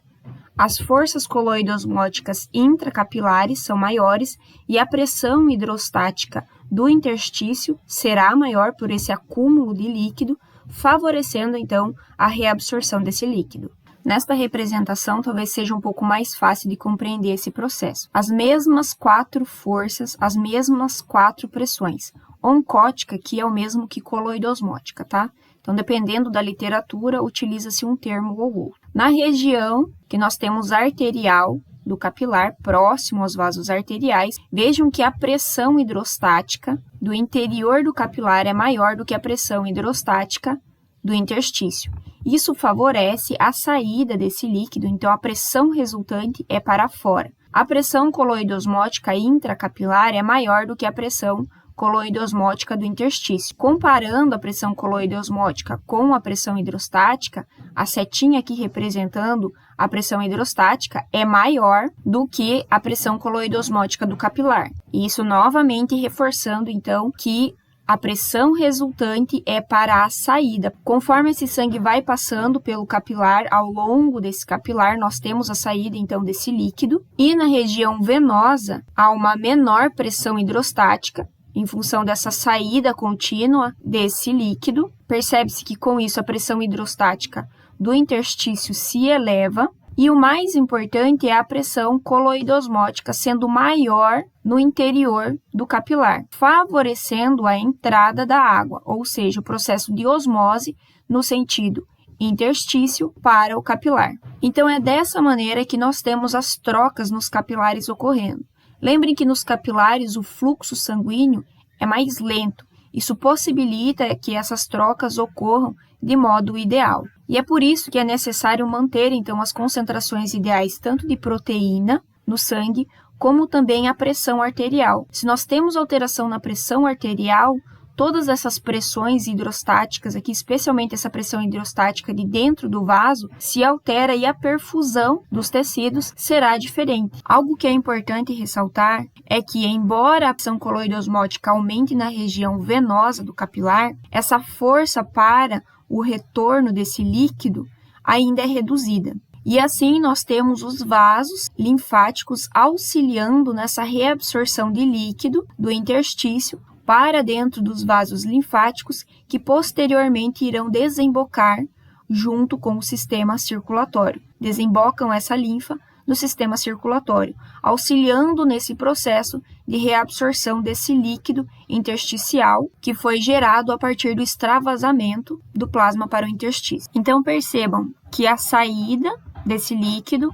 As forças coloide-osmóticas intracapilares são maiores e a pressão hidrostática do interstício será maior por esse acúmulo de líquido, favorecendo, então, a reabsorção desse líquido. Nesta representação, talvez seja um pouco mais fácil de compreender esse processo. As mesmas 4 forças, as mesmas 4 pressões. Oncótica, que é o mesmo que coloide-osmótica, tá? Então, dependendo da literatura, utiliza-se um termo ou outro. Na região que nós temos arterial do capilar, próximo aos vasos arteriais, vejam que a pressão hidrostática do interior do capilar é maior do que a pressão hidrostática do interstício. Isso favorece a saída desse líquido, então a pressão resultante é para fora. A pressão coloide-osmótica intracapilar é maior do que a pressão coloide-osmótica do interstício. Comparando a pressão coloide-osmótica com a pressão hidrostática, a setinha aqui representando a pressão hidrostática é maior do que a pressão coloide-osmótica do capilar. E isso novamente reforçando, então, que a pressão resultante é para a saída. Conforme esse sangue vai passando pelo capilar, ao longo desse capilar, nós temos a saída, então, desse líquido. E na região venosa, há uma menor pressão hidrostática, em função dessa saída contínua desse líquido. Percebe-se que, com isso, a pressão hidrostática do interstício se eleva. E o mais importante é a pressão coloide-osmótica sendo maior no interior do capilar, favorecendo a entrada da água, ou seja, o processo de osmose no sentido interstício para o capilar. Então, é dessa maneira que nós temos as trocas nos capilares ocorrendo. Lembrem que nos capilares o fluxo sanguíneo é mais lento. Isso possibilita que essas trocas ocorram de modo ideal. E é por isso que é necessário manter, então, as concentrações ideais tanto de proteína no sangue, como também a pressão arterial. Se nós temos alteração na pressão arterial, todas essas pressões hidrostáticas aqui, especialmente essa pressão hidrostática de dentro do vaso, se altera e a perfusão dos tecidos será diferente. Algo que é importante ressaltar é que, embora a pressão coloide-osmótica aumente na região venosa do capilar, essa força para o retorno desse líquido ainda é reduzida. E assim nós temos os vasos linfáticos auxiliando nessa reabsorção de líquido do interstício para dentro dos vasos linfáticos, que posteriormente irão desembocar junto com o sistema circulatório. Desembocam essa linfa no sistema circulatório, auxiliando nesse processo de reabsorção desse líquido intersticial que foi gerado a partir do extravasamento do plasma para o interstício. Então percebam que a saída desse líquido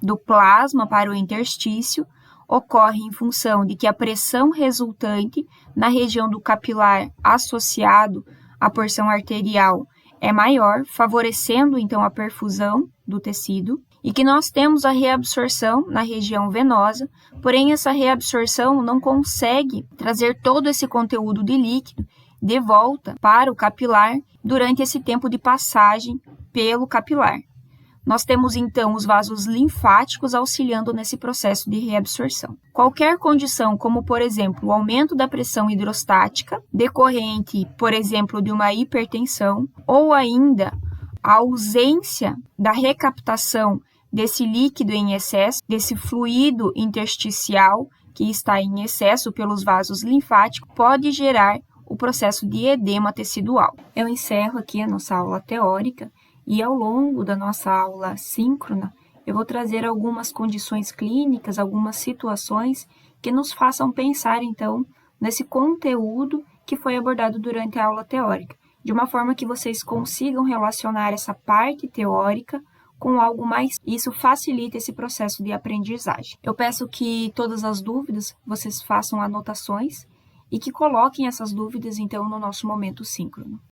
do plasma para o interstício ocorre em função de que a pressão resultante na região do capilar associado à porção arterial é maior, favorecendo então a perfusão do tecido, e que nós temos a reabsorção na região venosa, porém essa reabsorção não consegue trazer todo esse conteúdo de líquido de volta para o capilar durante esse tempo de passagem pelo capilar. Nós temos, então, os vasos linfáticos auxiliando nesse processo de reabsorção. Qualquer condição, como, por exemplo, o aumento da pressão hidrostática, decorrente, por exemplo, de uma hipertensão, ou ainda a ausência da recaptação desse líquido em excesso, desse fluido intersticial que está em excesso pelos vasos linfáticos, pode gerar o processo de edema tecidual. Eu encerro aqui a nossa aula teórica. E ao longo da nossa aula síncrona, eu vou trazer algumas condições clínicas, algumas situações que nos façam pensar, então, nesse conteúdo que foi abordado durante a aula teórica, de uma forma que vocês consigam relacionar essa parte teórica com algo mais. Isso facilita esse processo de aprendizagem. Eu peço que todas as dúvidas vocês façam anotações e que coloquem essas dúvidas, então, no nosso momento síncrono.